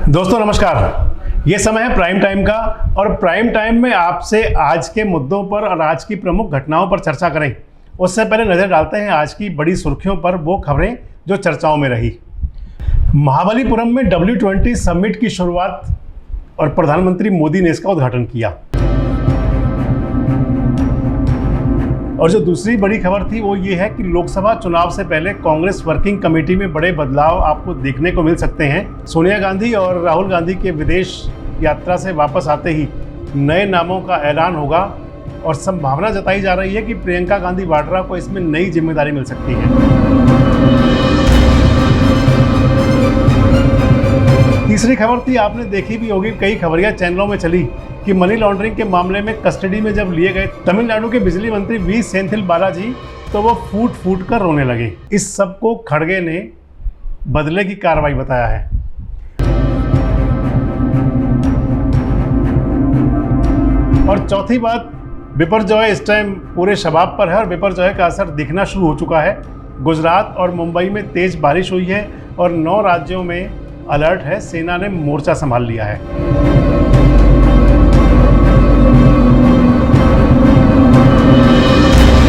दोस्तों नमस्कार। ये समय है प्राइम टाइम का और प्राइम टाइम में आपसे आज के मुद्दों पर और आज की प्रमुख घटनाओं पर चर्चा करें। उससे पहले नज़र डालते हैं आज की बड़ी सुर्खियों पर, वो खबरें जो चर्चाओं में रही। महाबलीपुरम में W20 समिट की शुरुआत और प्रधानमंत्री मोदी ने इसका उद्घाटन किया। और जो दूसरी बड़ी खबर थी वो ये है कि लोकसभा चुनाव से पहले कांग्रेस वर्किंग कमेटी में बड़े बदलाव आपको देखने को मिल सकते हैं। सोनिया गांधी और राहुल गांधी के विदेश यात्रा से वापस आते ही नए नामों का ऐलान होगा और संभावना जताई जा रही है कि प्रियंका गांधी वाड्रा को इसमें नई जिम्मेदारी मिल सकती है। तीसरी खबर थी, आपने देखी भी होगी, कई खबरियां चैनलों में चली कि मनी लॉन्ड्रिंग के मामले में कस्टडी में जब लिए गए तमिलनाडु के बिजली मंत्री वी सेंथिल बालाजी, तो वो फूट फूट कर रोने लगे। इस सब को खड़गे ने बदले की कार्रवाई बताया है। और चौथी बात, बिपरजॉय इस टाइम पूरे शबाब पर है और बिपरजॉय का असर दिखना शुरू हो चुका है। गुजरात और मुंबई में तेज बारिश हुई है और 9 राज्यों में अलर्ट है। सेना ने मोर्चा संभाल लिया है।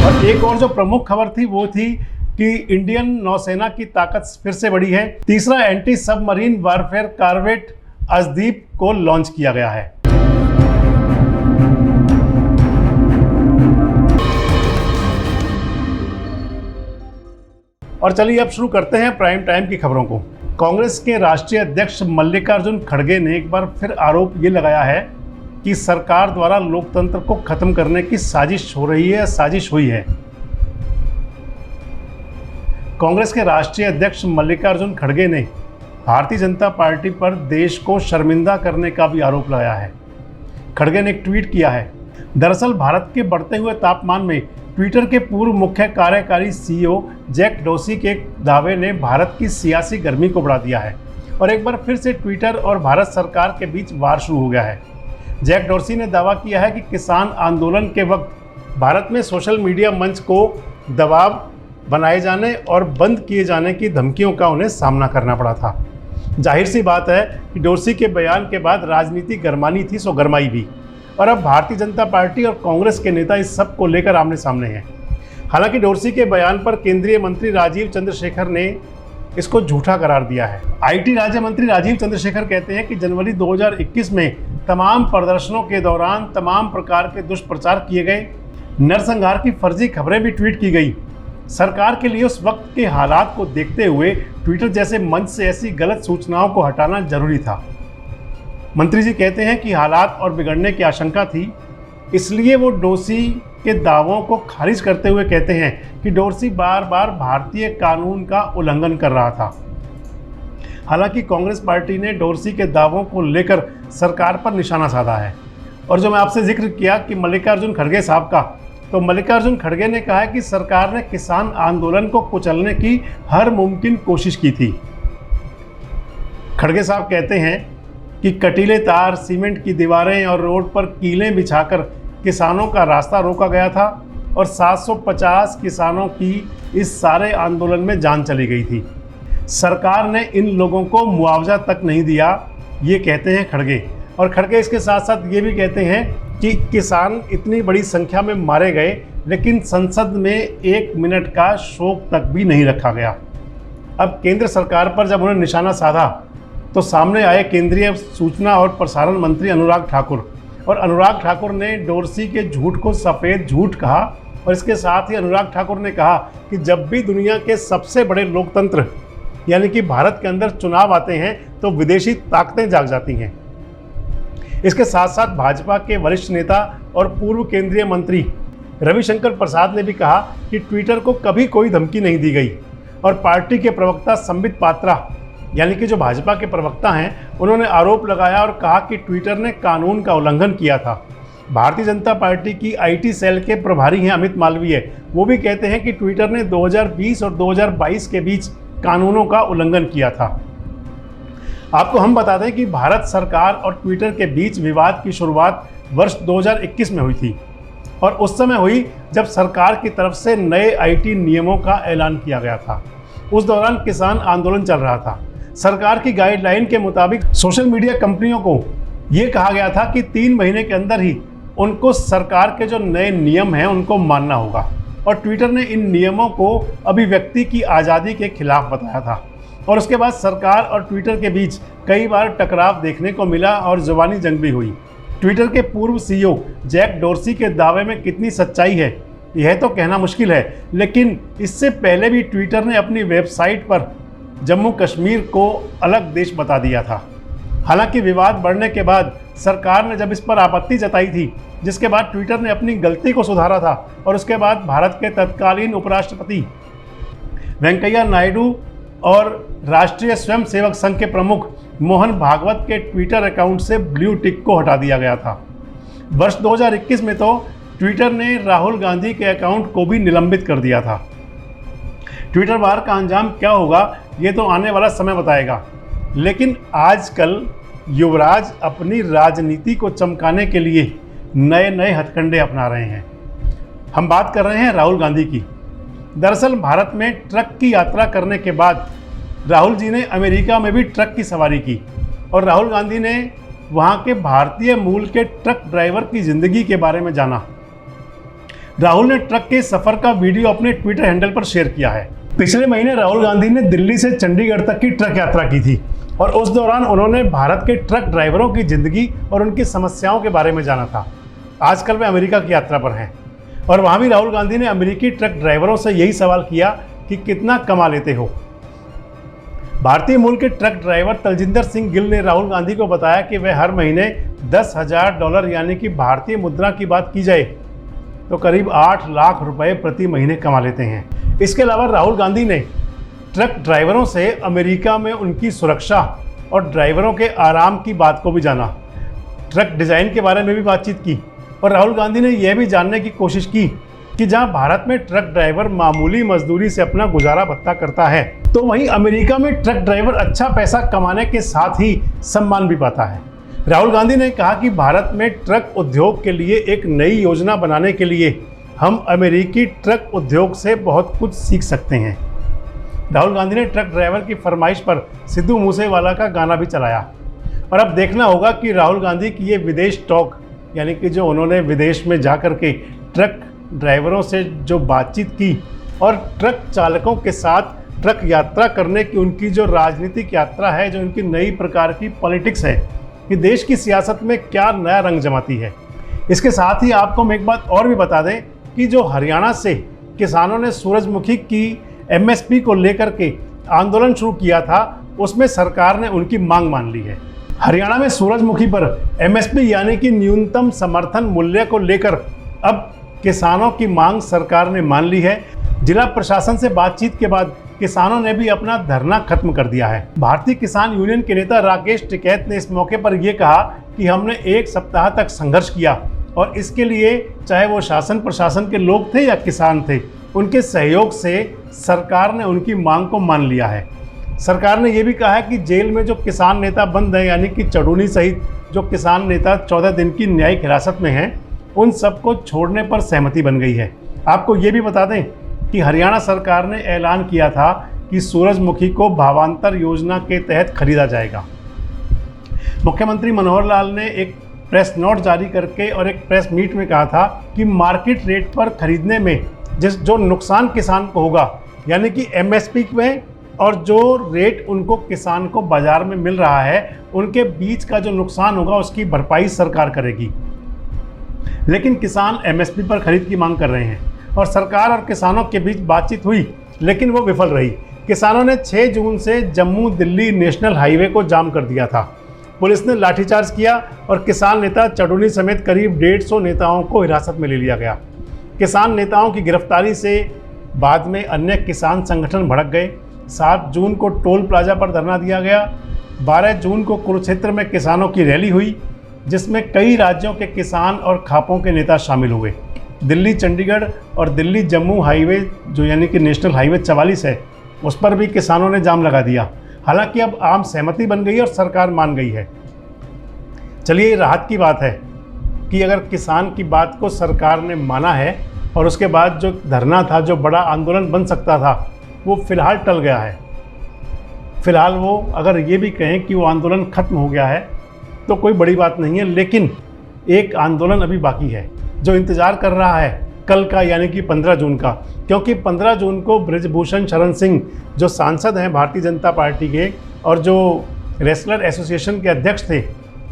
और एक और जो प्रमुख खबर थी वो थी कि इंडियन नौसेना की ताकत फिर से बढ़ी है। तीसरा एंटी सबमरीन वारफेयर कॉर्वेट अजदीप को लॉन्च किया गया है। और चलिए अब शुरू करते हैं प्राइम टाइम की खबरों को। कांग्रेस के राष्ट्रीय अध्यक्ष मल्लिकार्जुन खड़गे ने एक बार फिर आरोप ये लगाया है कि सरकार द्वारा लोकतंत्र को खत्म करने की साजिश हो रही है, साजिश हुई है। कांग्रेस के राष्ट्रीय अध्यक्ष मल्लिकार्जुन खड़गे ने भारतीय जनता पार्टी पर देश को शर्मिंदा करने का भी आरोप लगाया है। खड़गे ने एक ट्वीट किया है। दरअसल भारत के बढ़ते हुए तापमान में ट्विटर के पूर्व मुख्य कार्यकारी CEO जैक डोर्सी के दावे ने भारत की सियासी गर्मी को बढ़ा दिया है और एक बार फिर से ट्विटर और भारत सरकार के बीच वार शुरू हो गया है। जैक डोर्सी ने दावा किया है कि किसान आंदोलन के वक्त भारत में सोशल मीडिया मंच को दबाव बनाए जाने और बंद किए जाने की धमकियों का उन्हें सामना करना पड़ा था। जाहिर सी बात है कि डोर्सी के बयान के बाद राजनीति गरमानी थी सो गरमाई भी, और अब भारतीय जनता पार्टी और कांग्रेस के नेता इस सब को लेकर आमने सामने हैं। हालांकि डोर्सी के बयान पर केंद्रीय मंत्री राजीव चंद्रशेखर ने इसको झूठा करार दिया है। IT राज्य मंत्री राजीव चंद्रशेखर कहते हैं कि जनवरी 2021 में तमाम प्रदर्शनों के दौरान तमाम प्रकार के दुष्प्रचार किए गए, नरसंहार की फर्जी खबरें भी ट्वीट की गई। सरकार के लिए उस वक्त के हालात को देखते हुए ट्विटर जैसे मंच से ऐसी गलत सूचनाओं को हटाना जरूरी था। मंत्री जी कहते हैं कि हालात और बिगड़ने की आशंका थी, इसलिए वो डोर्सी के दावों को खारिज करते हुए कहते हैं कि डोर्सी बार बार भारतीय कानून का उल्लंघन कर रहा था। हालांकि कांग्रेस पार्टी ने डोर्सी के दावों को लेकर सरकार पर निशाना साधा है। और जो मैं आपसे जिक्र किया कि मल्लिकार्जुन खड़गे साहब का, तो मल्लिकार्जुन खड़गे ने कहा है कि सरकार ने किसान आंदोलन को कुचलने की हर मुमकिन कोशिश की थी। खड़गे साहब कहते हैं कि कटीले तार, सीमेंट की दीवारें और रोड पर कीलें बिछाकर किसानों का रास्ता रोका गया था और 750 किसानों की इस सारे आंदोलन में जान चली गई थी। सरकार ने इन लोगों को मुआवजा तक नहीं दिया, ये कहते हैं खड़गे। और खड़गे इसके साथ साथ ये भी कहते हैं कि किसान इतनी बड़ी संख्या में मारे गए लेकिन संसद में 1 मिनट का शोक तक भी नहीं रखा गया। अब केंद्र सरकार पर जब उन्होंने निशाना साधा तो सामने आए केंद्रीय सूचना और प्रसारण मंत्री अनुराग ठाकुर, और अनुराग ठाकुर ने डोर्सी के झूठ को सफ़ेद झूठ कहा। और इसके साथ ही अनुराग ठाकुर ने कहा कि जब भी दुनिया के सबसे बड़े लोकतंत्र यानी कि भारत के अंदर चुनाव आते हैं तो विदेशी ताकतें जाग जाती हैं। इसके साथ साथ भाजपा के वरिष्ठ नेता और पूर्व केंद्रीय मंत्री रविशंकर प्रसाद ने भी कहा कि ट्विटर को कभी कोई धमकी नहीं दी गई। और पार्टी के प्रवक्ता संबित पात्रा यानी कि जो भाजपा के प्रवक्ता हैं, उन्होंने आरोप लगाया और कहा कि ट्विटर ने कानून का उल्लंघन किया था। भारतीय जनता पार्टी की IT सेल के प्रभारी हैं अमित मालवीय, वो भी कहते हैं कि ट्विटर ने 2020 और 2022 के बीच कानूनों का उल्लंघन किया था। आपको हम बता दें कि भारत सरकार और ट्विटर के बीच विवाद की शुरुआत वर्ष 2021 में हुई थी और उस समय हुई जब सरकार की तरफ से नए IT नियमों का ऐलान किया गया था। उस दौरान किसान आंदोलन चल रहा था। सरकार की गाइडलाइन के मुताबिक सोशल मीडिया कंपनियों को ये कहा गया था कि 3 महीने के अंदर ही उनको सरकार के जो नए नियम हैं उनको मानना होगा, और ट्विटर ने इन नियमों को अभिव्यक्ति की आज़ादी के खिलाफ बताया था। और उसके बाद सरकार और ट्विटर के बीच कई बार टकराव देखने को मिला और ज़ुबानी जंग भी हुई। ट्विटर के पूर्व सीईओ जैक डोर्सी के दावे में कितनी सच्चाई है यह तो कहना मुश्किल है, लेकिन इससे पहले भी ट्विटर ने अपनी वेबसाइट पर जम्मू कश्मीर को अलग देश बता दिया था। हालांकि विवाद बढ़ने के बाद सरकार ने जब इस पर आपत्ति जताई थी, जिसके बाद ट्विटर ने अपनी गलती को सुधारा था और उसके बाद भारत के तत्कालीन उपराष्ट्रपति वेंकैया नायडू और राष्ट्रीय स्वयंसेवक संघ के प्रमुख मोहन भागवत के ट्विटर अकाउंट से ब्लू टिक को हटा दिया गया था। वर्ष 2021 में तो ट्विटर ने राहुल गांधी के अकाउंट को भी निलंबित कर दिया था। ट्विटर वार का अंजाम क्या होगा ये तो आने वाला समय बताएगा, लेकिन आजकल युवराज अपनी राजनीति को चमकाने के लिए नए नए हथकंडे अपना रहे हैं। हम बात कर रहे हैं राहुल गांधी की। दरअसल भारत में ट्रक की यात्रा करने के बाद राहुल जी ने अमेरिका में भी ट्रक की सवारी की और राहुल गांधी ने वहां के भारतीय मूल के ट्रक ड्राइवर की ज़िंदगी के बारे में जाना। राहुल ने ट्रक के सफ़र का वीडियो अपने ट्विटर हैंडल पर शेयर किया है। पिछले महीने राहुल गांधी ने दिल्ली से चंडीगढ़ तक की ट्रक यात्रा की थी और उस दौरान उन्होंने भारत के ट्रक ड्राइवरों की ज़िंदगी और उनकी समस्याओं के बारे में जाना था। आजकल वे अमेरिका की यात्रा पर हैं और वहाँ भी राहुल गांधी ने अमेरिकी ट्रक ड्राइवरों से यही सवाल किया कि कितना कमा लेते हो। भारतीय मूल के ट्रक ड्राइवर तलजिंदर सिंह गिल ने राहुल गांधी को बताया कि वे हर महीने $10,000 यानी कि भारतीय मुद्रा की बात की जाए तो करीब 8 लाख रुपए प्रति महीने कमा लेते हैं। इसके अलावा राहुल गांधी ने ट्रक ड्राइवरों से अमेरिका में उनकी सुरक्षा और ड्राइवरों के आराम की बात को भी जाना। ट्रक डिज़ाइन के बारे में भी बातचीत की और राहुल गांधी ने यह भी जानने की कोशिश की कि जहां भारत में ट्रक ड्राइवर मामूली मजदूरी से अपना गुजारा भत्ता करता है, तो वहीं अमेरिका में ट्रक ड्राइवर अच्छा पैसा कमाने के साथ ही सम्मान भी पाता है। राहुल गांधी ने कहा कि भारत में ट्रक उद्योग के लिए एक नई योजना बनाने के लिए हम अमेरिकी ट्रक उद्योग से बहुत कुछ सीख सकते हैं। राहुल गांधी ने ट्रक ड्राइवर की फरमाइश पर सिद्धू मूसेवाला का गाना भी चलाया और अब देखना होगा कि राहुल गांधी की ये विदेश टॉक, यानी कि जो उन्होंने विदेश में जाकर के ट्रक ड्राइवरों से जो बातचीत की और ट्रक चालकों के साथ ट्रक यात्रा करने की उनकी जो राजनीतिक यात्रा है, जो उनकी नई प्रकार की पॉलिटिक्स है, कि देश की सियासत में क्या नया रंग जमाती है। इसके साथ ही आपको हम एक बात और भी बता दें कि जो हरियाणा से किसानों ने सूरजमुखी की MSP को लेकर के आंदोलन शुरू किया था, उसमें सरकार ने उनकी मांग मान ली है। हरियाणा में सूरजमुखी पर MSP यानी कि न्यूनतम समर्थन मूल्य को लेकर अब किसानों की मांग सरकार ने मान ली है। जिला प्रशासन से बातचीत के बाद किसानों ने भी अपना धरना खत्म कर दिया है। भारतीय किसान यूनियन के नेता राकेश टिकैत ने इस मौके पर यह कहा कि हमने 1 सप्ताह तक संघर्ष किया और इसके लिए चाहे वो शासन प्रशासन के लोग थे या किसान थे, उनके सहयोग से सरकार ने उनकी मांग को मान लिया है। सरकार ने यह भी कहा है कि जेल में जो किसान नेता बंद हैं, यानी कि चढ़ूनी सहित जो किसान नेता 14 दिन की न्यायिक हिरासत में हैं, उन सबको छोड़ने पर सहमति बन गई है। आपको ये भी बता दें कि हरियाणा सरकार ने ऐलान किया था कि सूरजमुखी को भावांतर योजना के तहत खरीदा जाएगा। मुख्यमंत्री मनोहर लाल ने एक प्रेस नोट जारी करके और एक प्रेस मीट में कहा था कि मार्केट रेट पर खरीदने में जो नुकसान किसान को होगा, यानी कि MSP में और जो रेट उनको किसान को बाजार में मिल रहा है, उनके बीच का जो नुकसान होगा उसकी भरपाई सरकार करेगी। लेकिन किसान MSP पर खरीद की मांग कर रहे हैं और सरकार और किसानों के बीच बातचीत हुई, लेकिन वो विफल रही। किसानों ने 6 जून से जम्मू दिल्ली नेशनल हाईवे को जाम कर दिया था। पुलिस ने लाठीचार्ज किया और किसान नेता चढ़ूनी समेत करीब 150 नेताओं को हिरासत में ले लिया गया। किसान नेताओं की गिरफ्तारी से बाद में अन्य किसान संगठन भड़क गए। 7 जून को टोल प्लाजा पर धरना दिया गया। 12 जून को कुरुक्षेत्र में किसानों की रैली हुई, जिसमें कई राज्यों के किसान और खापों के नेता शामिल हुए। दिल्ली चंडीगढ़ और दिल्ली जम्मू हाईवे, जो यानी कि नेशनल हाईवे 44 है, उस पर भी किसानों ने जाम लगा दिया। हालांकि अब आम सहमति बन गई और सरकार मान गई है। चलिए, ये राहत की बात है कि अगर किसान की बात को सरकार ने माना है और उसके बाद जो धरना था, जो बड़ा आंदोलन बन सकता था, वो फिलहाल टल गया है। फिलहाल वो अगर ये भी कहें कि वो आंदोलन खत्म हो गया है तो कोई बड़ी बात नहीं है, लेकिन एक आंदोलन अभी बाकी है जो इंतज़ार कर रहा है कल का, यानी कि 15 जून का। क्योंकि 15 जून को बृजभूषण शरण सिंह जो सांसद हैं भारतीय जनता पार्टी के और जो रेसलर एसोसिएशन के अध्यक्ष थे,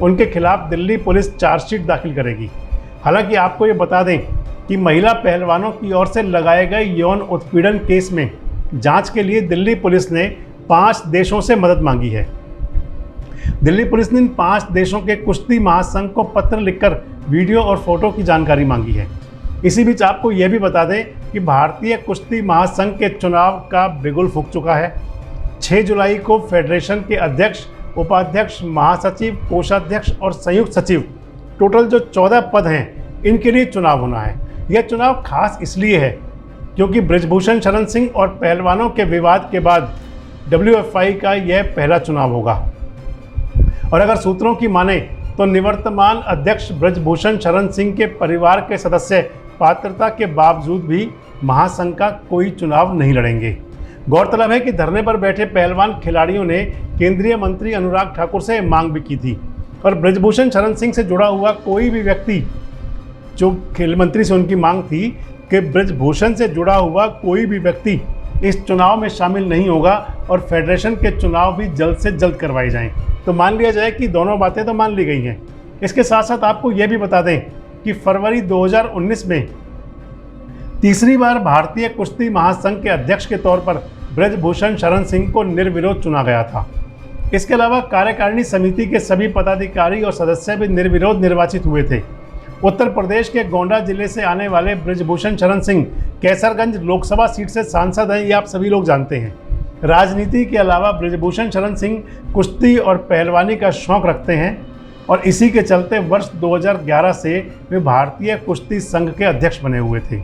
उनके खिलाफ दिल्ली पुलिस चार्जशीट दाखिल करेगी। हालांकि आपको ये बता दें कि महिला पहलवानों की ओर से लगाए गए यौन उत्पीड़न केस में जांच के लिए दिल्ली पुलिस ने 5 देशों से मदद मांगी है। दिल्ली पुलिस ने इन 5 देशों के कुश्ती महासंघ को पत्र लिखकर वीडियो और फोटो की जानकारी मांगी है। इसी बीच आपको यह भी बता दें कि भारतीय कुश्ती महासंघ के चुनाव का बिगुल फूंक चुका है। 6 जुलाई को फेडरेशन के अध्यक्ष, उपाध्यक्ष, महासचिव, कोषाध्यक्ष और संयुक्त सचिव, टोटल जो 14 पद हैं, इनके लिए चुनाव होना है। यह चुनाव खास इसलिए है क्योंकि बृजभूषण शरण सिंह और पहलवानों के विवाद के बाद WFI का यह पहला चुनाव होगा। और अगर सूत्रों की माने तो निवर्तमान अध्यक्ष बृजभूषण शरण सिंह के परिवार के सदस्य पात्रता के बावजूद भी महासंघ का कोई चुनाव नहीं लड़ेंगे। गौरतलब है कि धरने पर बैठे पहलवान खिलाड़ियों ने केंद्रीय मंत्री अनुराग ठाकुर से मांग भी की थी और बृजभूषण शरण सिंह से जुड़ा हुआ कोई भी व्यक्ति, जो खेल मंत्री से उनकी मांग थी कि बृजभूषण से जुड़ा हुआ कोई भी व्यक्ति इस चुनाव में शामिल नहीं होगा और फेडरेशन के चुनाव भी जल्द से जल्द करवाए जाएं। तो मान लिया जाए कि दोनों बातें तो मान ली गई हैं। इसके साथ साथ आपको यह भी बता दें कि फरवरी 2019 में तीसरी बार भारतीय कुश्ती महासंघ के अध्यक्ष के तौर पर बृजभूषण शरण सिंह को निर्विरोध चुना गया था। इसके अलावा कार्यकारिणी समिति के सभी पदाधिकारी और सदस्य भी निर्विरोध निर्वाचित हुए थे। उत्तर प्रदेश के गोंडा जिले से आने वाले बृजभूषण शरण सिंह कैसरगंज लोकसभा सीट से सांसद हैं, ये आप सभी लोग जानते हैं। राजनीति के अलावा बृजभूषण शरण सिंह कुश्ती और पहलवानी का शौक रखते हैं और इसी के चलते वर्ष 2011 से वे भारतीय कुश्ती संघ के अध्यक्ष बने हुए थे।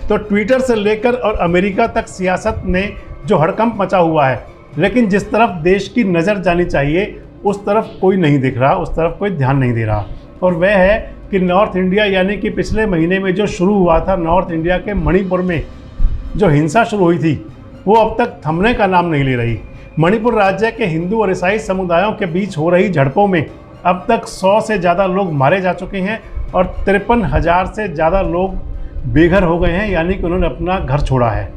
तो ट्विटर से लेकर और अमेरिका तक सियासत में जो हड़कंप मचा हुआ है, लेकिन जिस तरफ देश की नज़र जानी चाहिए उस तरफ कोई नहीं दिख रहा, उस तरफ कोई ध्यान नहीं दे रहा। और वह है कि नॉर्थ इंडिया, यानी कि पिछले महीने में जो शुरू हुआ था नॉर्थ इंडिया के मणिपुर में जो हिंसा शुरू हुई थी, वो अब तक थमने का नाम नहीं ले रही। मणिपुर राज्य के हिंदू और ईसाई समुदायों के बीच हो रही झड़पों में अब तक 100 से ज़्यादा लोग मारे जा चुके हैं और 53,000 से ज़्यादा लोग बेघर हो गए हैं, यानी कि उन्होंने अपना घर छोड़ा है।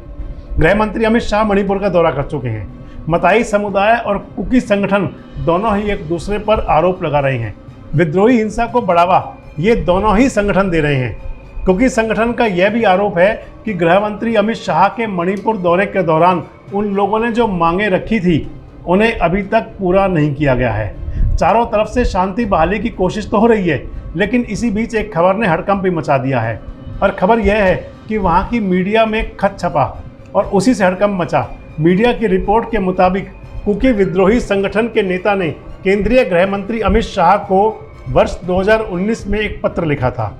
गृह मंत्री अमित शाह मणिपुर का दौरा कर चुके हैं। मताई समुदाय और कुकी संगठन दोनों ही एक दूसरे पर आरोप लगा रहे हैं। विद्रोही हिंसा को बढ़ावा ये दोनों ही संगठन दे रहे हैं। कुकी संगठन का यह भी आरोप है कि गृह मंत्री अमित शाह के मणिपुर दौरे के दौरान उन लोगों ने जो मांगें रखी थी उन्हें अभी तक पूरा नहीं किया गया है। चारों तरफ से शांति बहाली की कोशिश तो हो रही है, लेकिन इसी बीच एक खबर ने हड़कंप भी मचा दिया है और खबर यह है कि वहाँ की मीडिया में खत छपा और उसी से हड़कंप मचा। मीडिया की रिपोर्ट के मुताबिक कुकी विद्रोही संगठन के नेता ने केंद्रीय गृह मंत्री अमित शाह को वर्ष 2019 में एक पत्र लिखा था।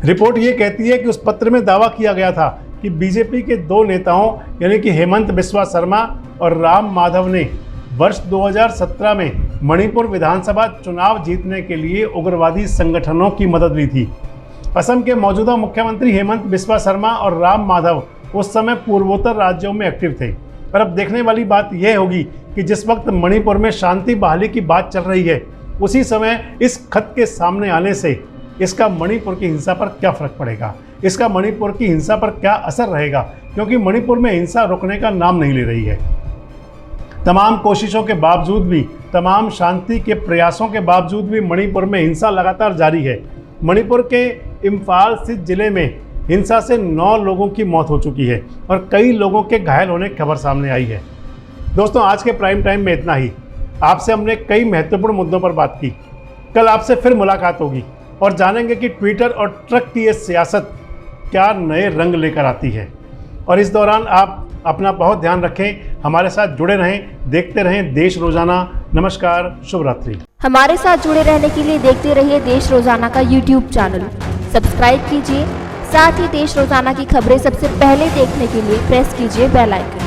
रिपोर्ट ये कहती है कि उस पत्र में दावा किया गया था कि बीजेपी के 2 नेताओं यानी कि हेमंत बिस्वा शर्मा और राम माधव ने वर्ष 2017 में मणिपुर विधानसभा चुनाव जीतने के लिए उग्रवादी संगठनों की मदद ली थी। असम के मौजूदा मुख्यमंत्री हेमंत बिस्वा शर्मा और राम माधव उस समय पूर्वोत्तर राज्यों में एक्टिव थे। पर अब देखने वाली बात यह होगी कि जिस वक्त मणिपुर में शांति बहाली की बात चल रही है, उसी समय इस खत के सामने आने से इसका मणिपुर की हिंसा पर क्या फ़र्क पड़ेगा, इसका मणिपुर की हिंसा पर क्या असर रहेगा, क्योंकि मणिपुर में हिंसा रुकने का नाम नहीं ले रही है। तमाम कोशिशों के बावजूद भी, तमाम शांति के प्रयासों के बावजूद भी मणिपुर में हिंसा लगातार जारी है। मणिपुर के इम्फाल स्थित जिले में हिंसा से 9 लोगों की मौत हो चुकी है और कई लोगों के घायल होने की खबर सामने आई है। दोस्तों, आज के प्राइम टाइम में इतना ही। आपसे हमने कई महत्वपूर्ण मुद्दों पर बात की। कल आपसे फिर मुलाकात होगी और जानेंगे कि ट्विटर और ट्रक की ये सियासत क्या नए रंग लेकर आती है। और इस दौरान आप अपना बहुत ध्यान रखें, हमारे साथ जुड़े रहें, देखते रहें देश रोजाना। नमस्कार, शुभ रात्रि। हमारे साथ जुड़े रहने के लिए देखते रहिए देश रोजाना का YouTube चैनल सब्सक्राइब कीजिए। साथ ही देश रोजाना की खबरें सबसे पहले देखने के लिए प्रेस कीजिए बेल आइकन।